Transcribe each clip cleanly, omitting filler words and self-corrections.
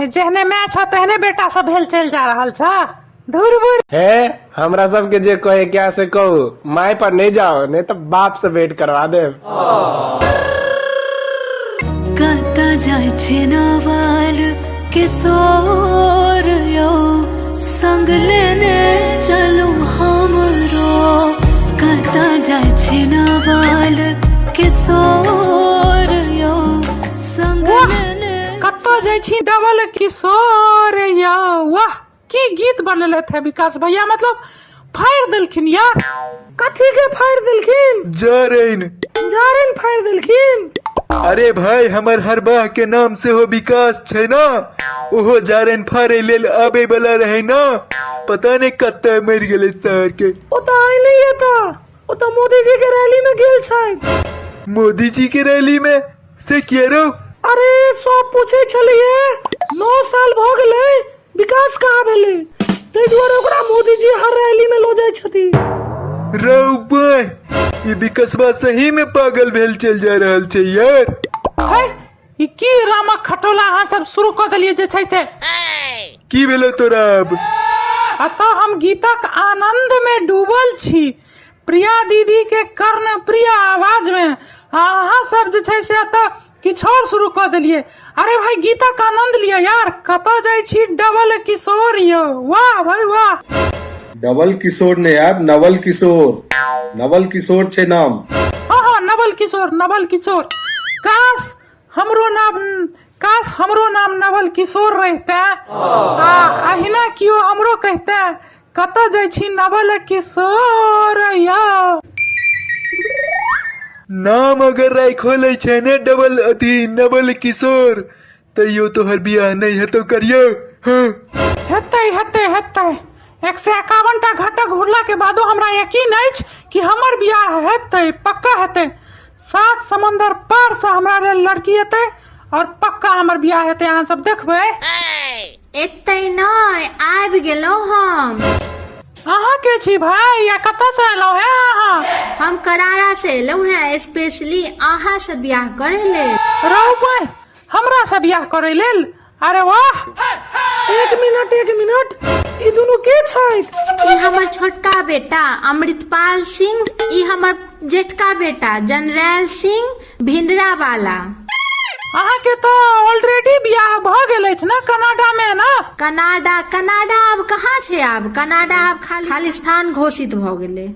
है जेहने मैच है तेहने बेटा सब हेल चल जा रहा छ धुर बुर है हमरा सबके जे कहे क्या से कहू माय पर नहीं जाओ नहीं तो बाप से भेंट करवा दे। कता जाय छे नवाल किशोर यो संग लेने चलू हमरो कता जाय छे नवाल किशोर यो संग लेने कत्तो जाय छी डबल किशोर या वाह की गीत बनले थे विकास भैया मतलब फायर दिलखिन यार कथी के फायर दिलखिन जारेन फायर दिलखिन। अरे भाई हमर हर बाह के नाम से हो विकास छे ना ओहो जारेन फारे लेल आबे वाला रहे ना पता नहीं कत्ते मर गेले शहर के ओ त आइले ये ओ त मोदी जी के रैली में गेल छै। मोदी जी के रैली में से किया रो अरे सब पूछे छलिए 9 साल भ गेले विकास कहाँ भेले तै दुआरे ओकरा मोदी जी हर रैली में लो जाय छथि। रौ भाई ये विकासवा सही में पागल भेल चल जा रहल छे यार। है ई की रामक खटोला अहाँ सब शुरू क देलिए जे छै से की भेलो तोरा अब अतः हम गीतक आनंद में डूबल छी प्रिया दीदी के कर्ण प्रिय आवाज में अहाँ सब जे छै से अतः किछ और शुरू क देलिए। अरे भाई गीतक आनंद लिया यार कतऽ जाय छी डबल किशोर यो वाह भाई वाह डबल किशोर ने यार नवल किशोर छे नाम। हाँ नवल किशोर काश हमरो नाम नवल किशोर रहते अहिना कियो हमरो कहते कतऽ जाय छी नवल किशोर यो नाम अगर राखो ले छे ने डबल नवल किशोर तैयो तोहर बियाह नहीं हेतो करियो। हेतै 151टा घटक घुरला के बादो हमरा यकीन अछि कि हमर बियाह हेतै पक्का हेतै 7 समंदर पार से हमरा लेल लड़की हेतै और पक्का हमर बियाह हेतै अहाँ सब देखबै। एतै नै आबि गेलौ हम अहाँ के छी भाई या कतऽ से एलौ है अहाँ हम करारा से एलौ है स्पेशली अहाँ से बियाह करे लेल। रहू भाई हमरा से बियाह करे लेल अरे वाह एक मिनट ई दुनु के छै ई हमर छोटका बेटा अमृतपाल सिंह ई हमर जेठका बेटा जनरल सिंह भिंडरा वाला। अहाँ के तो ऑलरेडी बियाह भ गेल अछि ना कनाडा में ना कनाडा अब कहाँ छै आब कनाडा अब खालिस्तान घोषित भ गेलै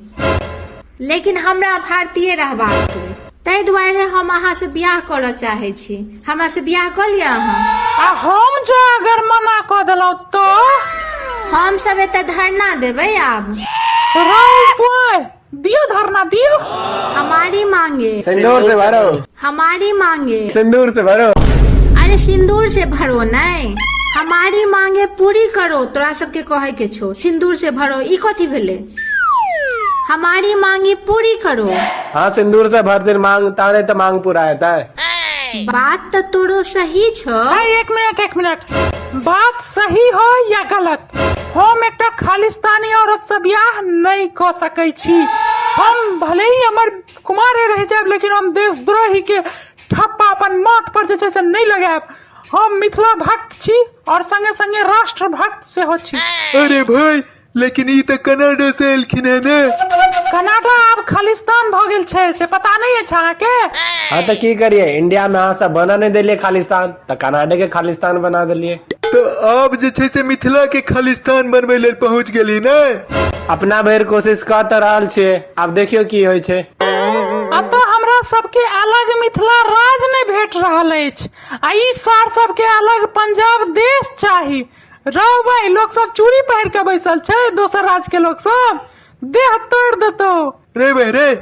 लेकिन हमरा भारतीय रहबाक तै दुआरे हम अहाँ से बियाह करऽ चाहे छी हमरा से बियाह क लिअ अहाँ। हम जो अगर मना क देलौ तो हम सब एते धरना देबै आब दियो धरना दियो हमारी मांगे सिंदूर से भरो हमारी मांगे सिंदूर से भरो अरे सिंदूर से भरो नहीं हमारी मांगे पूरी करो तोरा सबके कहे के छो सिंदूर से भरो ई कथी भेले हमारी मांगे पूरी करो। हाँ सिंदूर से भर दिन मांग ताने तो मांग पूरा होता है। बात तो तोरो सही छो। एक मिनट बात सही हो या गलत हम एकटा खालिस्तानी औरत से बियाह नहीं क सकै छी हम भले ही हमर कुमारे रह जाब लेकिन हम देशद्रोही के ठप्पा अपन माथ पर जे छै से नहीं लगाब। हम मिथिला भक्त छी और संगे संगे राष्ट्र भक्त से हो छी। अरे भाई लेकिन ई तो कनाडा से एलखिन है ने कनाडा अब खालिस्तान भ गेल छै से पता नहीं है अहाँ के। हाँ तो की करिए इंडिया में अहाँ सब बना नहीं दिलिए खालिस्तान तो कनाडा के खालिस्तान बना दिलिए तो अब जे छै से मिथिला के खालिस्तान बनबै लेल पहुंच गेली ने अपना भर कोशिश क त रहल छियै अब देखियो की होय छै। अतः हमरा सबके अलग मिथिला राज नहीं भेट रहल अछि आ ई सार सबके अलग पंजाब देश चाही। रहो भाई लोग सब चूड़ी पहन के बैसल छै दोसर राज्य के लोग सब देह तोड़ देतो। रे भाई रे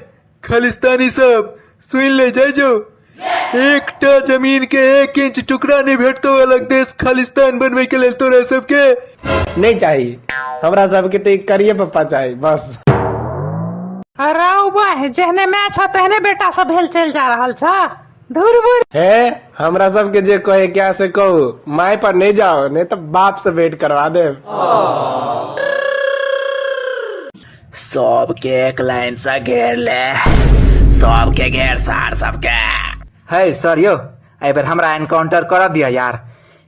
खालिस्तानी सब सुन ले जाइजो एकटा जमीन के 1 इंच टुकड़ा नहीं भेटतो अलग देश खालिस्तान बनवे के लेल तोरा सबके नहीं चाहिए हमरा सबके तो करिए पप्पा चाहिए बस। रहो भाई जेहने मैच है तेहने बेटा सब हेल चल जा रहल छ धुर बुर है हमरा सबके जे कहे क्या से कहू माय पर नहीं जाओ नहीं तो बाप से भेंट करवा दे। सबके एक लाइन से घेर ले सबके घेर सार सबके। है सर यो एहि बेर हमरा एनकाउंटर कर दिया यार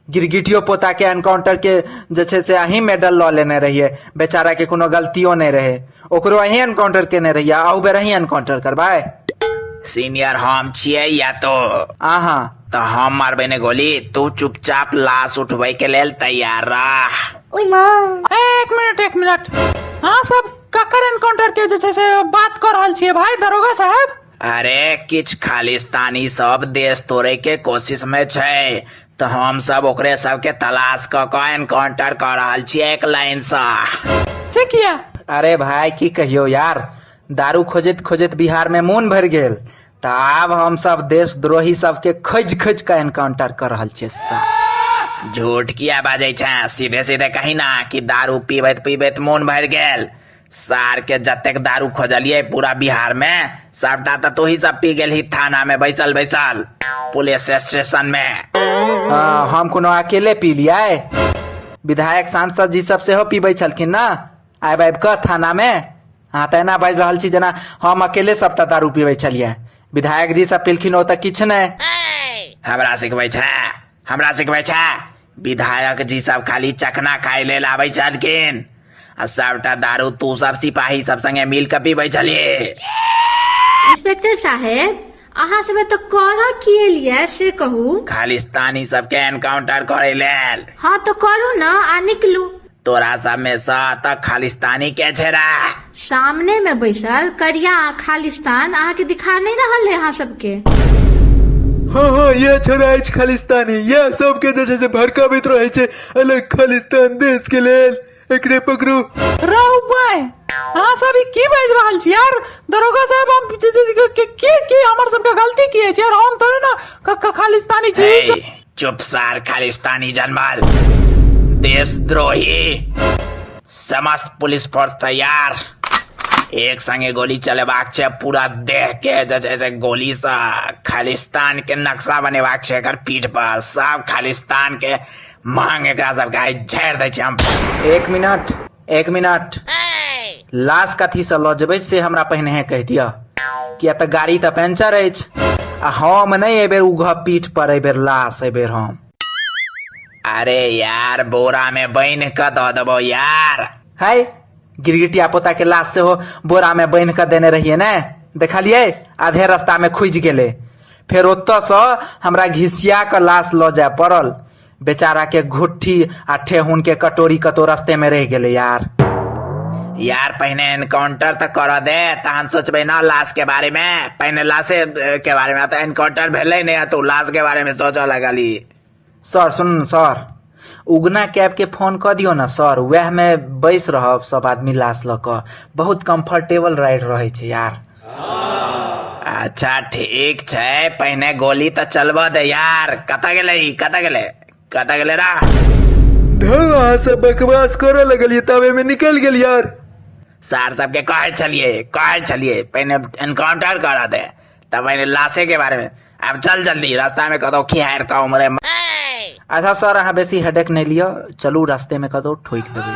गिरगिटियो पोता के एनकाउंटर के जे छै से अहीं मेडल लऽ लेने रहिए, बेचारा के कोनो गलतियो नहीं रहे, ओकरो अहीं एनकाउंटर केने रहिए, आउ बेर अहीं एनकाउंटर करबै। सीनियर हम छियै या तो अहाँ तो हम मारबे ने गोली, तू चुपचाप लाश उठबै के लेल तैयार रह। एक मिनट हाँ सब ककर एनकाउंटर के जे छै से बात कर रहल छियै भाई दरोगा साहब? अरे किछ खालिस्तानी सब देश तोड़े के कोशिश में छै, तो हम सब ओकरे सब के तलाश क के एनकाउंटर कर रहल छियै एक लाइन से किया? अरे भाई की कहियो यार, दारू खोजत खोजत बिहार में मोन भर गेल, तो आब हम सब देशद्रोही सबके खोज खोज के एनकाउंटर कर रहल छियै। झूठ किया बाजै छै? सीधे सीधे कही ना कि दारू पीबैत पीबैत मोन भर गेल। सार के जतेक दारू खोजलिए पूरा बिहार में सबटा तो तू ही सब पी गेल ही, थाना में बैसल बैसल पुलिस स्टेशन में। हम कोनो अकेले पी लियै? विधायक सांसद जी सब सेहो पीबै छलखिन ना, आबि आबि कऽ थाना में। हाँ तेना बाजि रहल छी जेना हम अकेले सबटा दारू पीबै छलियै, विधायक जी सब पीलखिन ओ तऽ किछु नहि। हमरा सिखबै छै? विधायक जी सब खाली चखना खाय लेल आबै छलखिन, आ सबटा दारू तू सब सिपाही सब संगे मिल के पीबै छलिए। इंस्पेक्टर साहेब अहाँ सब तो करा किए लिए से कहू? खालिस्तानी सबके एनकाउंटर करे लेल। हाँ तो करू ना आ निकलू। तोरा सब में से तक खालिस्तानी के छेरा? सामने में बैसल करिया खालिस्तान अहाँ के दिखा नहीं रहल है अहाँ सबके? हाँ ये छोरा अछि खालिस्तानी, ये सबके जे छै से भड़काबैत रहै छै अलग खालिस्तान देश के लेल, एकरे पकड़ू। रहु भाई हाँ सब की बाजि रहल छी यार दरोगा साहब? हम की हमर सबके गलती की है यार? हम थोड़े ना खालिस्तानी छी। चुप सार खालिस्तानी जनमल देशद्रोही। समस्त पुलिस फोर्स तैयार, एक संगे गोली चलेबाक छै, पूरा देह के जे छै से गोली से खालिस्तान के नक्शा बनेबाक छै एकर पीठ पर। सब खालिस्तान के मांग एकरा सबके झाड़ दै छै हम। एक मिनट लाश कथी से लऽ जेबै से हमरा पहिने कहि दिअ, किया तऽ गाड़ी तऽ पंचर अछि, आ हम नहीं एबेर उघ पीठ पर एबेर लाश एबेर हम। अरे यार बोरा में बांध के दऽ देबो यार। हाय गिरगिटिया पोता के लाश से हो बोरा में बांध के देने रहिए ने, देखलिए आधे रास्ता में खुज गेले, फिर ओतऽ से हमरा घिसिया के लाश लऽ जाय पड़ल। बेचारा के घुट्ठी आ ठेहुन के कटोरी कतो रास्ते में रह गेले यार। पहले एनकाउंटर तो कर दे, तहन सोचबे ना लाश के बारे में। पहले लाशे के बारे में, तो एनकाउंटर भेले नहीं, तू लाश के बारे में सोचा लगली। सर सुन सर, उगना कैब के फोन कर दियो ना सर, वह में बैस रहब सब आदमी लाश लऽ कऽ, बहुत कंफर्टेबल राइड रहे छै यार। अच्छा ठीक छै, पहले गोली तो चलबा दे यार। कत गेले रा? धौ सब बकवास करे लगलिए तबे में निकल गेल यार। सार सबके कहे छलिए पहले एनकाउंटर करा दे, तब मैंने लाशे के बारे में। अब चल जल्दी, रास्ता में कतो खिहार का उमरे। अच्छा सर अहाँ बेसी हेडेक नहीं लियो, चलू रास्ते में कतो ठोक देबै।